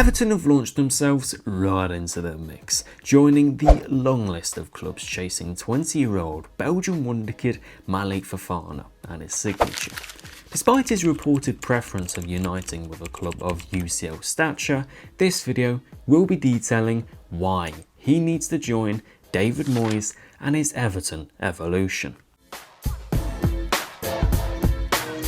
Everton have launched themselves right into the mix, joining the long list of clubs chasing 20-year-old Belgian wonderkid Malick Fofana and his signature. Despite his reported preference of uniting with a club of UCL stature, this video will be detailing why he needs to join David Moyes and his Everton evolution.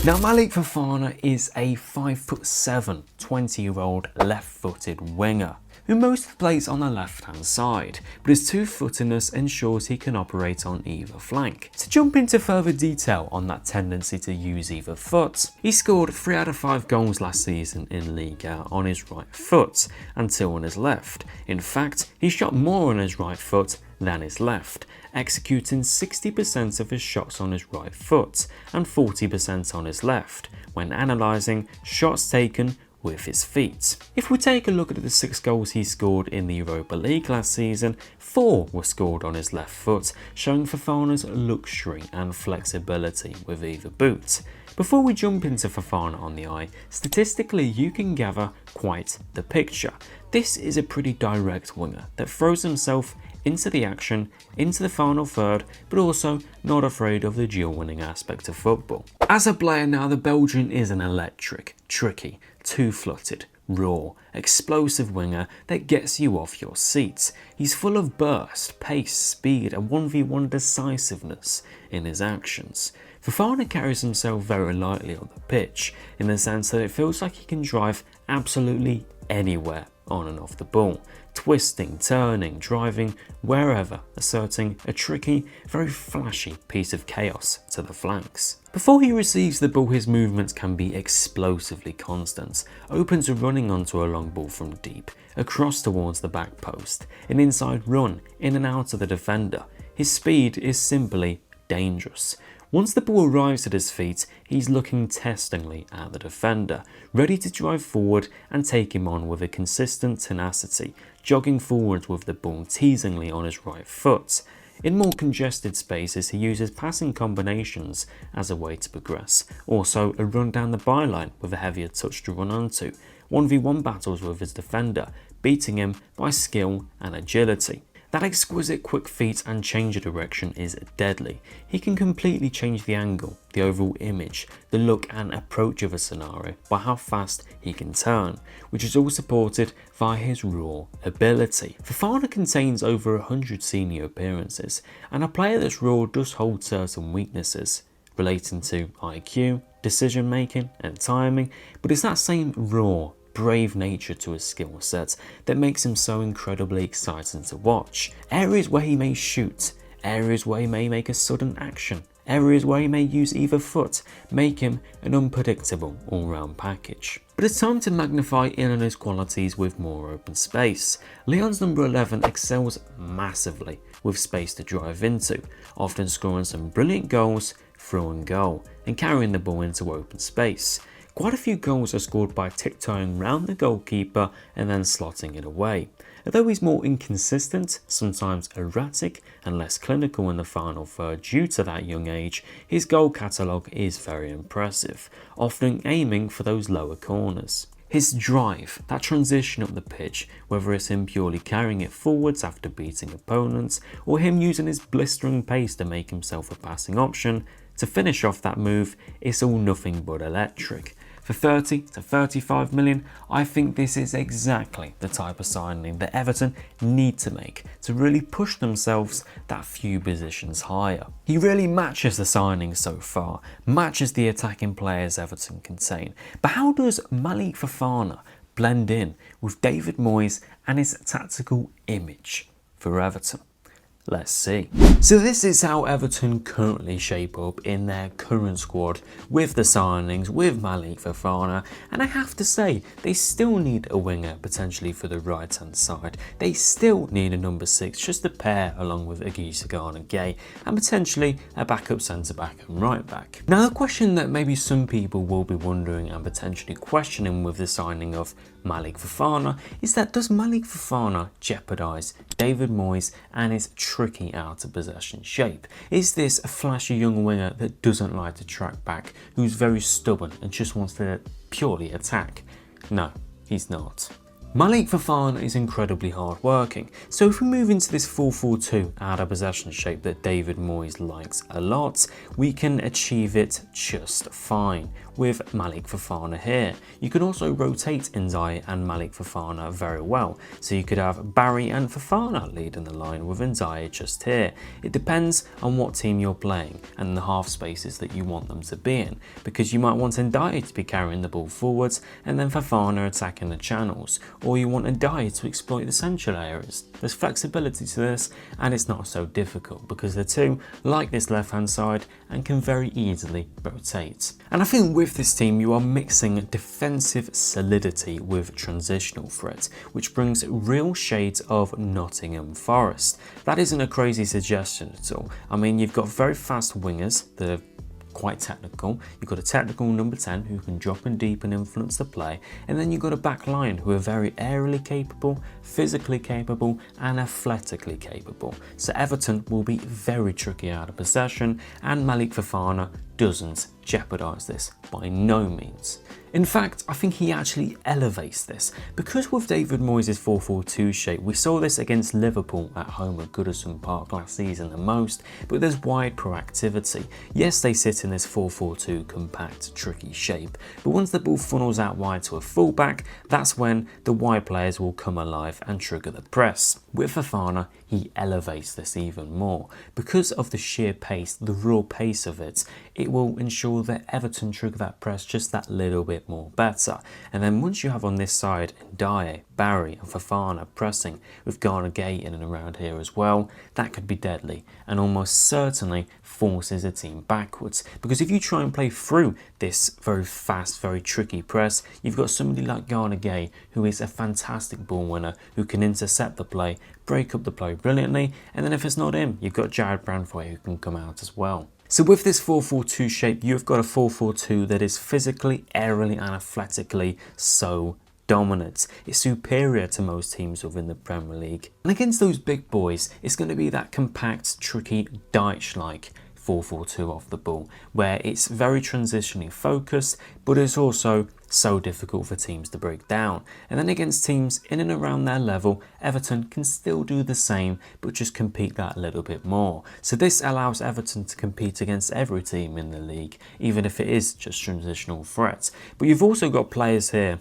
Now, Malick Fofana is a 5'7", 20-year-old left-footed winger who mostly plays on the left-hand side, but his two-footedness ensures he can operate on either flank. To jump into further detail on that tendency to use either foot, he scored 3 out of 5 goals last season in Ligue 1 on his right foot and 2 on his left. In fact, he shot more on his right foot than his left, executing 60% of his shots on his right foot and 40% on his left when analysing shots taken with his feet. If we take a look at the 6 goals he scored in the Europa League last season, 4 were scored on his left foot, showing Fofana's luxury and flexibility with either boot. Before we jump into Fofana on the eye, statistically you can gather quite the picture. This is a pretty direct winger that throws himself into the action, into the final third, but also not afraid of the duel winning aspect of football. As a player now, the Belgian is an electric, tricky, two-footed, raw, explosive winger that gets you off your seats. He's full of burst, pace, speed and 1v1 decisiveness in his actions. Fofana carries himself very lightly on the pitch, in the sense that it feels like he can drive absolutely anywhere on and off the ball, twisting, turning, driving, wherever, asserting a tricky, very flashy piece of chaos to the flanks. Before he receives the ball, his movements can be explosively constant, open to running onto a long ball from deep, across towards the back post, an inside run, in and out of the defender. His speed is simply dangerous. Once the ball arrives at his feet, he's looking testingly at the defender, ready to drive forward and take him on with a consistent tenacity, jogging forwards with the ball teasingly on his right foot. In more congested spaces, he uses passing combinations as a way to progress, also a run down the byline with a heavier touch to run onto, 1v1 battles with his defender, beating him by skill and agility. That exquisite quick feet and change of direction is deadly. He can completely change the angle, the overall image, the look and approach of a scenario by how fast he can turn, which is all supported via his raw ability. Fofana contains over 100 senior appearances, and a player that's raw does hold certain weaknesses relating to IQ, decision making and timing, but it's that same raw, brave nature to his skill set that makes him so incredibly exciting to watch. Areas where he may shoot, areas where he may make a sudden action, areas where he may use either foot make him an unpredictable all-round package. But it's time to magnify in on his qualities with more open space. Lyon's number 11 excels massively with space to drive into, often scoring some brilliant goals through and goal and carrying the ball into open space. Quite a few goals are scored by tiptoeing round the goalkeeper and then slotting it away. Although he's more inconsistent, sometimes erratic and less clinical in the final third due to that young age, his goal catalogue is very impressive, often aiming for those lower corners. His drive, that transition up the pitch, whether it's him purely carrying it forwards after beating opponents, or him using his blistering pace to make himself a passing option, to finish off that move, it's all nothing but electric. For 30 to 35 million, I think this is exactly the type of signing that Everton need to make to really push themselves that few positions higher. He really matches the signings so far, matches the attacking players Everton contain. But how does Malick Fofana blend in with David Moyes and his tactical image for Everton? Let's see. So this is how Everton currently shape up in their current squad with the signings, with Malick Fofana, and I have to say, they still need a winger potentially for the right hand side. They still need a number 6 just to pair along with Agüero Gay and potentially a backup centre back and right back. Now the question that maybe some people will be wondering and potentially questioning with the signing of Malick Fofana is that does Malick Fofana jeopardise David Moyes and his tricky out of possession shape? Is this a flashy young winger that doesn't like to track back, who's very stubborn and just wants to purely attack? No, he's not. Malick Fofana is incredibly hard working, so if we move into this 4-4-2 out of possession shape that David Moyes likes a lot, we can achieve it just fine with Malick Fofana here. You can also rotate Ndiaye and Malick Fofana very well, so you could have Barry and Fofana leading the line with Ndiaye just here. It depends on what team you're playing and the half spaces that you want them to be in, because you might want Ndiaye to be carrying the ball forwards and then Fofana attacking the channels, or you want Ndiaye to exploit the central areas. There's flexibility to this, and it's not so difficult because the two like this left hand side and can very easily rotate. And I think with this team you are mixing defensive solidity with transitional threat, which brings real shades of Nottingham Forest. That isn't a crazy suggestion at all. I mean, you've got very fast wingers that are quite technical, you've got a technical number 10 who can drop in deep and influence the play, and then you've got a back line who are very aerially capable, physically capable and athletically capable. So Everton will be very tricky out of possession, and Malick Fofana doesn't jeopardise this by no means. In fact, I think he actually elevates this, because with David Moyes' 4-4-2 shape, we saw this against Liverpool at home at Goodison Park last season the most, but there's wide proactivity. Yes, they sit in this 4-4-2 compact, tricky shape, but once the ball funnels out wide to a fullback, that's when the wide players will come alive and trigger the press. With Fofana, he elevates this even more. Because of the sheer pace, the raw pace of it, it will ensure that Everton trigger that press just that little bit more better. And then once you have on this side Ndiaye, Barry and Fofana pressing with Gay in and around here as well, that could be deadly and almost certainly forces a team backwards. Because if you try and play through this very fast, very tricky press, you've got somebody like Gay who is a fantastic ball winner, who can intercept the play, break up the play brilliantly, and then if it's not him, you've got Jarrad Branthwaite who can come out as well. So with this 4-4-2 shape, you've got a 4-4-2 that is physically, aerially and athletically so dominant. It's superior to most teams within the Premier League. And against those big boys, it's going to be that compact, tricky, Dyche-like 4-4-2 off the ball, where it's very transitionally focused, but it's also so difficult for teams to break down. And then against teams in and around their level, Everton can still do the same, but just compete that a little bit more. So this allows Everton to compete against every team in the league, even if it is just transitional threats. But you've also got players here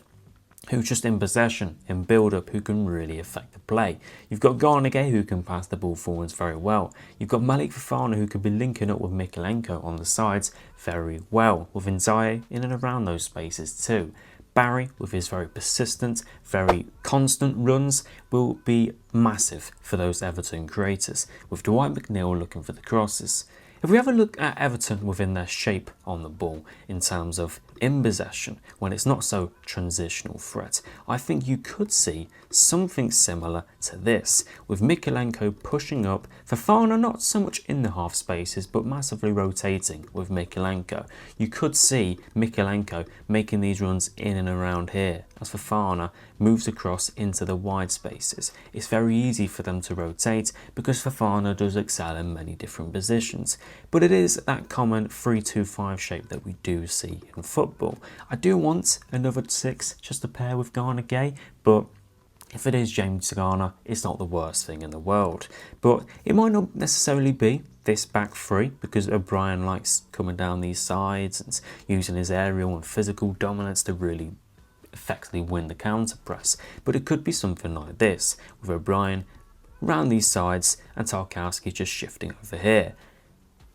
who just in possession, in build-up, who can really affect the play. You've got Gay who can pass the ball forwards very well. You've got Malick Fofana who could be linking up with Mykolenko on the sides very well, with Ndiaye in and around those spaces too. Barry, with his very persistent, very constant runs, will be massive for those Everton creators, with Dwight McNeil looking for the crosses. If we have a look at Everton within their shape on the ball in terms of in possession, when it's not so transitional threat, I think you could see something similar to this, with Mykolenko pushing up, Fofana not so much in the half spaces but massively rotating with Mykolenko. You could see Mykolenko making these runs in and around here as Fofana moves across into the wide spaces. It's very easy for them to rotate because Fofana does excel in many different positions, but it is that common 3-2-5 shape that we do see in football. I do want another 6 just to pair with Gay, but if it is James Garner, it's not the worst thing in the world. But it might not necessarily be this back three, because O'Brien likes coming down these sides and using his aerial and physical dominance to really effectively win the counter press. But it could be something like this, with O'Brien around these sides and Tarkowski just shifting over here.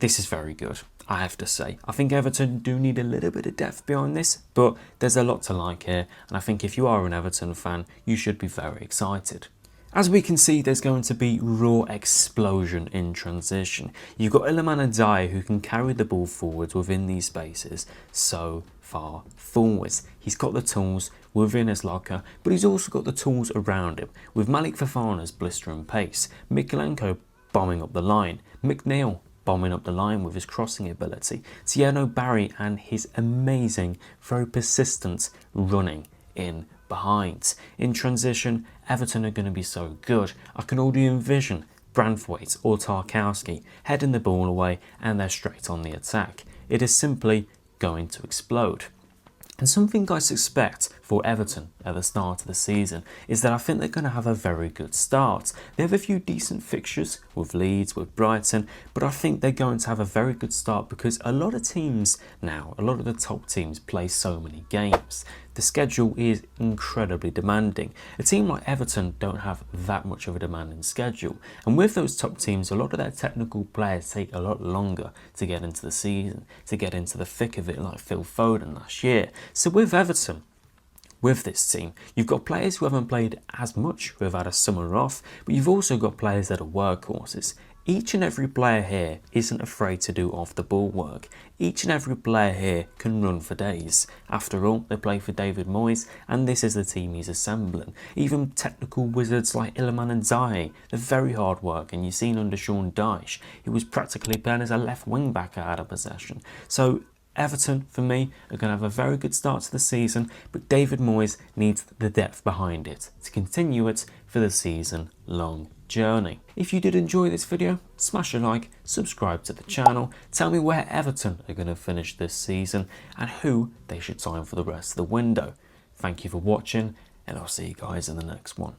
This is very good, I have to say. I think Everton do need a little bit of depth behind this, but there's a lot to like here, and I think if you are an Everton fan, you should be very excited. As we can see, there's going to be raw explosion in transition. You've got Iliman Ndiaye who can carry the ball forwards within these spaces so far forwards. He's got the tools within his locker, but he's also got the tools around him, with Malick Fofana's blistering pace, Mykolenko bombing up the line, McNeil bombing up the line with his crossing ability, Thierry Barry and his amazing, very persistent running in behind. In transition, Everton are going to be so good. I can already envision Branthwaite or Tarkowski heading the ball away and they're straight on the attack. It is simply going to explode. And something I suspect for Everton at the start of the season is that I think they're going to have a very good start. They have a few decent fixtures with Leeds, with Brighton, but I think they're going to have a very good start because a lot of teams now, a lot of the top teams play so many games. The schedule is incredibly demanding. A team like Everton don't have that much of a demanding schedule, and with those top teams, a lot of their technical players take a lot longer to get into the season, to get into the thick of it, like Phil Foden last year. So with Everton, with this team, you've got players who haven't played as much, who have had a summer off, but you've also got players that are workhorses. Each and every player here isn't afraid to do off the ball work. Each and every player here can run for days. After all, they play for David Moyes, and this is the team he's assembling. Even technical wizards like Iliman and Zahe, they're very hard work, and you've seen under Sean Dyche, he was practically playing as a left wing back out of possession. So Everton, for me, are going to have a very good start to the season, but David Moyes needs the depth behind it to continue it for the season-long journey. If you did enjoy this video, smash a like, subscribe to the channel, tell me where Everton are going to finish this season and who they should sign for the rest of the window. Thank you for watching, and I'll see you guys in the next one.